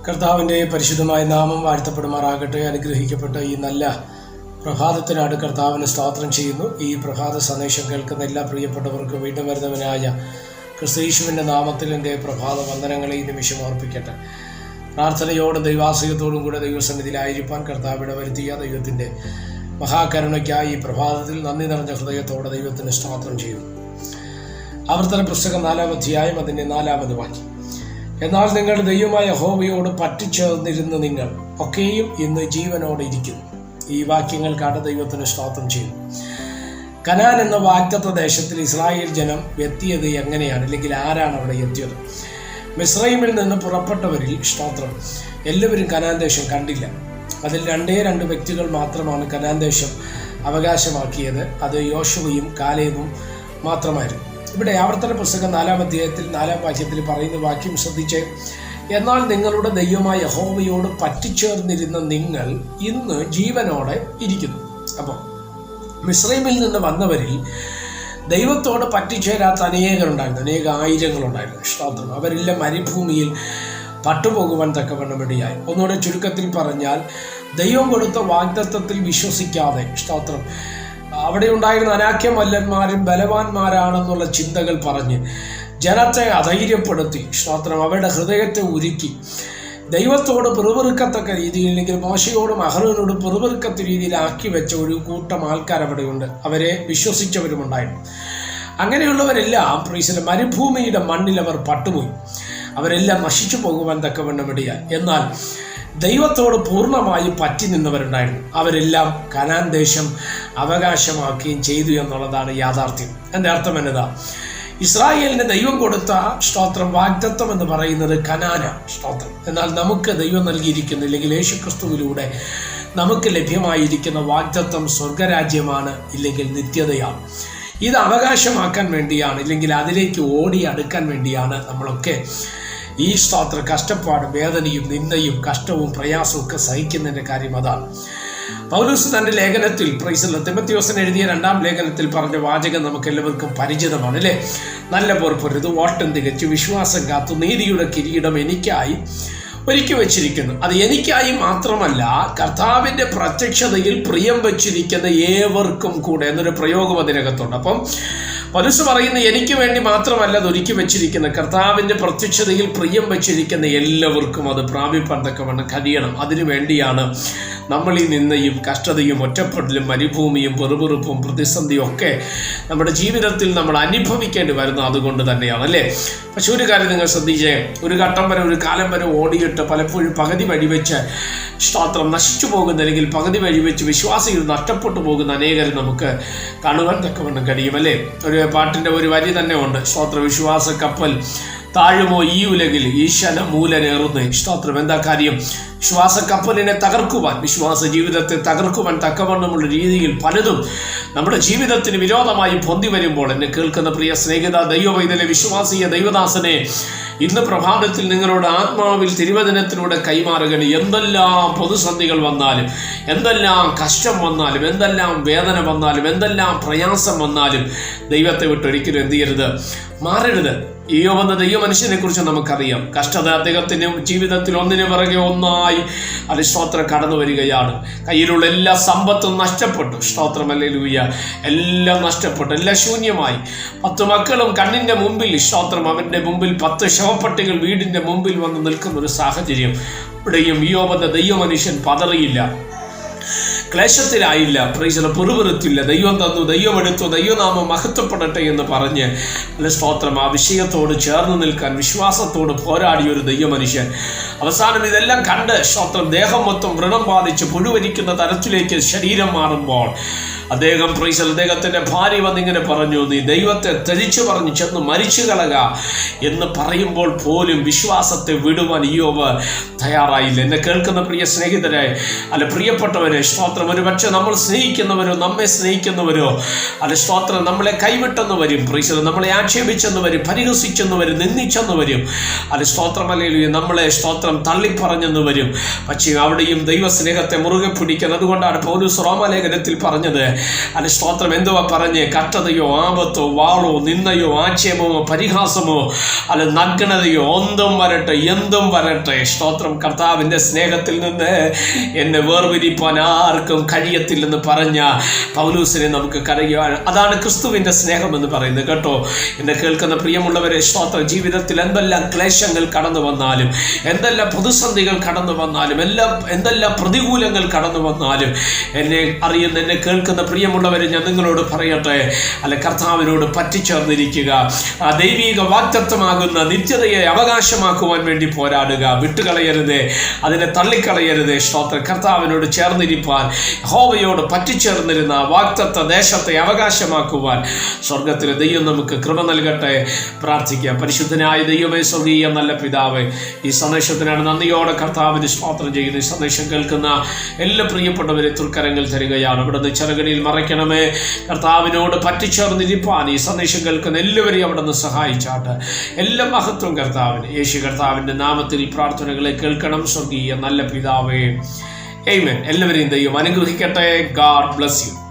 കർത്താവിൻ്റെ പരിശുദ്ധമായ നാമം വാഴ്ത്തപ്പെടുമാറാകട്ടെ. അനുഗ്രഹിക്കപ്പെട്ട ഈ നല്ല പ്രഭാതത്തിനാണ് കർത്താവിന് സ്തോത്രം ചെയ്യുന്നു. ഈ പ്രഭാത സന്ദേശം കേൾക്കുന്ന എല്ലാ പ്രിയപ്പെട്ടവർക്ക് വീണ്ടും വരുന്നവനായ ക്രിസ്തയേശുവിൻ്റെ നാമത്തിൽ എൻ്റെ പ്രഭാത വന്ദനങ്ങളെ ഈ നിമിഷം ഓർപ്പിക്കട്ടെ. പ്രാർത്ഥനയോടും ദൈവാശ്രയത്തോടും കൂടെ ദൈവസന്നിധിയിലായിരിക്കാൻ കർത്താവിടെ വരുത്തിയ ദൈവത്തിൻ്റെ മഹാകരുണയ്ക്കായി ഈ പ്രഭാതത്തിൽ നന്ദി നിറഞ്ഞ ഹൃദയത്തോടെ ദൈവത്തിന് സ്തോത്രം ചെയ്യുന്നു. ആവർത്തന പുസ്തകം 4-ാം അധ്യായം അതിൻ്റെ 4-ാമത് വാക്യം. എന്നാൽ നിങ്ങൾ ദൈവമായ യഹോവയോട് പറ്റിച്ചേർന്നിരുന്ന നിങ്ങൾ ഒക്കെയും ഇന്ന് ജീവനോടെ ഇരിക്കുന്നു. ഈ വാക്യങ്ങൾക്കാണ് ദൈവത്തിന് സ്തോത്രം ചെയ്യുന്നു. കനാൻ എന്ന വാഗ്ദത്ത ദേശത്തിൽ ഇസ്രായേൽ ജനം എത്തിയത് എങ്ങനെയാണ്, അല്ലെങ്കിൽ ആരാണ് അവിടെ എത്തിയത്? മിസ്രൈമിൽ നിന്ന് പുറപ്പെട്ടവരിൽ സ്തോത്രം എല്ലാവരും കനാൻ ദേശം കണ്ടില്ല. അതിൽ 2 വ്യക്തികൾ മാത്രമാണ് കനാൻ ദേശം അവകാശമാക്കിയത്. അത് യോശുവയും കാലേബും മാത്രമായിരുന്നു. ഇവിടെ ആവർത്തന പുസ്തകം 4-ാം അധ്യായത്തിൽ 4-ാം വാക്യത്തിൽ പറയുന്ന വാക്യം ശ്രദ്ധിച്ച്, എന്നാൽ നിങ്ങളുടെ ദൈവമായ യഹോവയോട് പറ്റിച്ചേർന്നിരുന്ന നിങ്ങൾ ഇന്ന് ജീവനോടെ ഇരിക്കുന്നു. അപ്പോൾ മിസ്രൈമിൽ നിന്ന് വന്നവരിൽ ദൈവത്തോട് പറ്റിച്ചേരാത്ത അനേകരുണ്ടായിരുന്നു, ആയിരങ്ങളുണ്ടായിരുന്നു. സ്തോത്രം. അവരെല്ലാം മരുഭൂമിയിൽ പട്ടുപോകുവാൻ തക്കവണ്ണം ഇടയായി. ഒന്നുകൂടെ ചുരുക്കത്തിൽ പറഞ്ഞാൽ, ദൈവം കൊടുത്ത വാഗ്ദത്തത്തിൽ വിശ്വസിക്കാതെ സ്തോത്രം അവിടെ ഉണ്ടായിരുന്ന അനാക്യമല്ലന്മാരും ബലവാന്മാരാണെന്നുള്ള ചിന്തകൾ പറഞ്ഞ് ജനത്തെ അധൈര്യപ്പെടുത്തി സ്തോത്രം അവരുടെ ഹൃദയത്തെ ഉരുക്കി ദൈവത്തോട് പിറുപിറുക്കത്തക്ക രീതിയിൽ, അല്ലെങ്കിൽ മോശയോടും അഹ്റോനോടും പിറുപിറുക്കത്ത രീതിയിലാക്കി വെച്ച ഒരു കൂട്ടം ആൾക്കാർ അവിടെയുണ്ട്. അവരെ വിശ്വസിച്ചവരുമുണ്ടായിരുന്നു. അങ്ങനെയുള്ളവരെല്ലാം പ്രീസിലെ മരുഭൂമിയുടെ മണ്ണിൽ അവർ പട്ടുപോയി. അവരെല്ലാം നശിച്ചു പോകുവാൻ തക്കവണ്ണം ഇടയായി. എന്നാൽ ദൈവത്തോട് പൂർണ്ണമായി പറ്റി നിന്നവരുണ്ടായിരുന്നു. അവരെല്ലാം കനാൻ ദേശം അവകാശമാക്കുകയും ചെയ്തു എന്നുള്ളതാണ് യാഥാർത്ഥ്യം. എൻ്റെ അർത്ഥം എന്നതാ, ഇസ്രായേലിന് ദൈവം കൊടുത്ത സ്തോത്രം വാഗ്ദത്തം എന്ന് പറയുന്നത് കനാന സ്തോത്രം. എന്നാൽ നമുക്ക് ദൈവം നൽകിയിരിക്കുന്ന, ഇല്ലെങ്കിൽ യേശുക്രിസ്തുവിലൂടെ നമുക്ക് ലഭ്യമായിരിക്കുന്ന വാഗ്ദത്തം സ്വർഗരാജ്യമാണ്, ഇല്ലെങ്കിൽ നിത്യതയാണ്. ഇത് അവകാശമാക്കാൻ വേണ്ടിയാണ്, ഇല്ലെങ്കിൽ അതിലേക്ക് ഓടി അടുക്കാൻ വേണ്ടിയാണ് നമ്മളൊക്കെ ഈ സ്തോത്ര കഷ്ടപ്പാടും വേദനയും നിന്ദയും കഷ്ടവും പ്രയാസവും ഒക്കെ സഹിക്കുന്നതിൻ്റെ കാര്യം അതാണ്. പൗലോസ് തൻ്റെ ലേഖനത്തിൽ തിമോഥെയോസിന് എഴുതിയ 2-ാം ലേഖനത്തിൽ പറഞ്ഞ വാചകം നമുക്ക് എല്ലാവർക്കും പരിചിതമാണ്, അല്ലേ? നല്ല പോർ പൊരുതു, ഓട്ടം തികച്ചു, വിശ്വാസം കാത്തു, നീതിയുടെ കിരീടം എനിക്കായി ഒരുക്കി വച്ചിരിക്കുന്നു. അത് എനിക്കായി മാത്രമല്ല, കർത്താവിൻ്റെ പ്രത്യക്ഷതയിൽ പ്രിയം വച്ചിരിക്കുന്ന ഏവർക്കും കൂടെ എന്നൊരു പ്രയോഗം അതിനകത്തുണ്ട്. അപ്പം പൗലോസ് പറയുന്ന എനിക്ക് വേണ്ടി മാത്രമല്ല അത് ഒരുക്കി വെച്ചിരിക്കുന്ന, കർത്താവിൻ്റെ പ്രത്യക്ഷതയിൽ പ്രിയം വച്ചിരിക്കുന്ന എല്ലാവർക്കും അത് പ്രാപിപ്പാൻ തക്കവണ്ണം കഴിയണം. അതിനു വേണ്ടിയാണ് നമ്മൾ ഈ നിന്നയും കഷ്ടതയും ഒറ്റപ്പെടലും മരുഭൂമിയും പെറുപെറുപ്പും പ്രതിസന്ധിയും ഒക്കെ നമ്മുടെ ജീവിതത്തിൽ നമ്മൾ അനുഭവിക്കേണ്ടി വരുന്നത് അതുകൊണ്ട് തന്നെയാണ്, അല്ലേ? പക്ഷെ ഒരു കാര്യം നിങ്ങൾ ശ്രദ്ധിച്ചേ, ഒരു ഘട്ടം വരെ, ഒരു കാലം വരെ ഓടിയിട്ട് പലപ്പോഴും പകുതി വഴിവെച്ച് സ്തോത്രം നശിച്ചു പോകുന്ന, അല്ലെങ്കിൽ പകുതി വഴിവെച്ച് വിശ്വാസികൾ നഷ്ടപ്പെട്ടു പോകുന്ന അനേകരും നമുക്ക് കാണുവാൻ തക്കവണ്ണം കഴിയും, അല്ലേ? ഒരു പാട്ടിൻ്റെ ഒരു വരി തന്നെ ഉണ്ട്, സ്തോത്ര വിശ്വാസ കപ്പൽ താഴുമോ ഈ ഉലകിൽ ഈശന മൂലനേറുന്നു. സ്തോത്രം. എന്താ കാര്യം? വിശ്വാസക്കപ്പലിനെ തകർക്കുവാൻ, വിശ്വാസ ജീവിതത്തെ തകർക്കുവാൻ തക്കവണ്ണമുള്ള രീതിയിൽ പലതും നമ്മുടെ ജീവിതത്തിന് വിരോധമായി പൊന്തി വരുമ്പോൾ, എന്നെ കേൾക്കുന്ന പ്രിയ സ്നേഹിത ദൈവവൈതലെ വിശ്വാസിയ ദൈവദാസനെ, ഇന്ന് പ്രഭാതത്തിൽ നിങ്ങളുടെ ആത്മാവിൽ തിരുവചനത്തിലൂടെ കൈമാറുകയാണ്. എന്തെല്ലാം പ്രതിസന്ധികൾ വന്നാലും, എന്തെല്ലാം കഷ്ടം വന്നാലും, എന്തെല്ലാം വേദന വന്നാലും, എന്തെല്ലാം പ്രയാസം വന്നാലും ദൈവത്തെ വിട്ടൊരിക്കലും എന്ത് ചെയ്യരുത്, മാറരുത്. ഇയ്യോബ് എന്ന ദൈവമനുഷ്യനെ കുറിച്ച് നമുക്കറിയാം. കഷ്ടത അദ്ദേഹത്തിൻ്റെ ജീവിതത്തിൽ ഒന്നിനു പിറകെ ഒന്നായി അത് സ്തോത്രം കടന്നു വരികയാണ്. കയ്യിലുള്ള എല്ലാ സമ്പത്തും നഷ്ടപ്പെട്ടു. സ്തോത്രം. ഹല്ലേലൂയ. എല്ലാം നഷ്ടപ്പെട്ടു, എല്ലാം ശൂന്യമായി. 10 മക്കളും കണ്ണിൻ്റെ മുമ്പിൽ സ്തോത്രം, അവൻ്റെ മുമ്പിൽ 10 ശവപ്പെട്ടികൾ വീടിൻ്റെ മുമ്പിൽ വന്ന് നിൽക്കുന്ന ഒരു സാഹചര്യം. ഇവിടെയും ഇയ്യോബ് എന്ന ദൈവമനുഷ്യൻ പതറിയില്ല, ക്ലേശത്തിലായില്ല, പെറുപെറുത്തില്ല. ദൈവം തന്നു, ദൈവം എടുത്തു, ദൈവനാമം മഹത്വപ്പെടട്ടെ എന്ന് പറഞ്ഞ് സ്തോത്രം ആ വിഷയത്തോട് ചേർന്ന് നിൽക്കാൻ വിശ്വാസത്തോട് പോരാടിയ ഒരു ദൈവമനുഷ്യൻ അവസാനം ഇതെല്ലാം കണ്ട് സ്തോത്രം ദേഹം മൊത്തം വ്രണം ബാധിച്ച് പുഴുവരിക്കുന്ന തരത്തിലേക്ക് ശരീരം മാറുമ്പോൾ അദ്ദേഹത്തിൻ്റെ ഭാര്യ വന്നിങ്ങനെ പറഞ്ഞു, നീ ദൈവത്തെ ത്യജിച്ചു പറഞ്ഞു ചെന്ന് മരിച്ചു കളക എന്ന് പറയുമ്പോൾ പോലും വിശ്വാസത്തെ വിടുവാൻ ഇയ്യോബ് തയ്യാറായില്ല. എന്നെ കേൾക്കുന്ന പ്രിയ സ്നേഹിതരെ, അല്ല പ്രിയപ്പെട്ടവരെ, സ്തോത്രം, ഒരു പക്ഷെ നമ്മൾ സ്നേഹിക്കുന്നവരോ, നമ്മെ സ്നേഹിക്കുന്നവരോ, അല്ല സ്തോത്രം, നമ്മളെ കൈവിട്ടെന്ന് വരും, നമ്മളെ ആക്ഷേപിച്ചെന്ന് വരും, പരിഹസിച്ചെന്ന് വരും, നിന്ദിച്ചെന്ന് വരും, അല്ല സ്തോത്രം, അല്ലെങ്കിൽ നമ്മളെ സ്തോത്രം തള്ളിപ്പറഞ്ഞെന്ന് വരും. പക്ഷേ അവിടെയും ദൈവസ്നേഹത്തെ മുറുകെ പിടിക്കാൻ. അതുകൊണ്ടാണ് പൗലോസ് റോമാലേഖനത്തിൽ പറഞ്ഞത്, അത് സ്തോത്രം എന്തുവാ പറഞ്ഞ്, കഷ്ടതയോ ആപത്തോ വാളോ നിന്ദയോ ആക്ഷേപമോ പരിഹാസമോ അല്ല നഗ്നതയോ എന്തും വരട്ടെ സ്തോത്രം, കർത്താവിൻ്റെ സ്നേഹത്തിൽ നിന്ന് എന്നെ വേർപിരിപ്പാൻ ആർക്കും കഴിയത്തില്ലെന്ന് പറഞ്ഞ പൗലൂസിനെ നമുക്ക് കരയുവാൻ. അതാണ് ക്രിസ്തുവിൻ്റെ സ്നേഹം എന്ന് പറയുന്നത് കേട്ടോ. എന്നെ കേൾക്കുന്ന പ്രിയമുള്ളവരെ, സ്തോത്രം, ജീവിതത്തിൽ എന്തെല്ലാം ക്ലേശങ്ങൾ കടന്നു വന്നാലും, എന്തെല്ലാം പ്രതിസന്ധികൾ കടന്നു വന്നാലും, എന്തെല്ലാം പ്രതികൂലങ്ങൾ കടന്നു വന്നാലും, എന്നെ അറിയുന്ന എന്നെ കേൾക്കുന്ന പ്രിയമുള്ളവരെ, ഞാൻ നിങ്ങളോട് പറയട്ടെ, അല്ല കർത്താവിനോട് പറ്റിച്ചേർന്നിരിക്കുക. ആ ദൈവിക വാഗ്ദത്തമാകുന്ന നിത്യതയെ അവകാശമാക്കുവാൻ വേണ്ടി പോരാടുക. വിട്ടുകളയരുതേ, അതിനെ തള്ളിക്കളയരുതേ. സ്തോത്രം, കർത്താവിനോട് ചേർന്നിരിപ്പാൻ, യഹോവയോട് പറ്റിച്ചേർന്നിരുന്ന വാഗ്ദത്ത ദേശത്തെ അവകാശമാക്കുവാൻ സ്വർഗത്തിലെ ദൈവം നമുക്ക് കൃപ നൽകട്ടെ. പ്രാർത്ഥിക്കാം. പരിശുദ്ധനായ ദൈവമേ, സ്വർഗീയ നല്ല പിതാവേ, ഈ സന്ദേശത്തിനാണ് നന്ദിയോടെ കർത്താവിന് സ്തോത്രം ചെയ്യുന്നത്. ഈ സന്ദേശം കേൾക്കുന്ന എല്ലാ പ്രിയപ്പെട്ടവരെ തൃക്കരങ്ങൾ തരികയാണ്. അവിടുന്ന് ചെറുകണിയിൽ മറയ്ക്കണമേ. കർത്താവിനോട് പറ്റിച്ചേർന്നിരിപ്പാൻ ഈ സന്ദേശം കേൾക്കുന്ന എല്ലാവരെയും അവിടുന്ന് സഹായിച്ചാട്ട്. എല്ലാ മഹത്വം കർത്താവിന്. യേശു കർത്താവിൻ്റെ നാമത്തിൽ പ്രാർത്ഥനകളെ കേൾക്കണം സ്വർഗീയ നല്ല പിതാവേ. ആമേൻ. എല്ലാവരെയും ദൈവം അനുഗ്രഹിക്കട്ടെ. God bless you.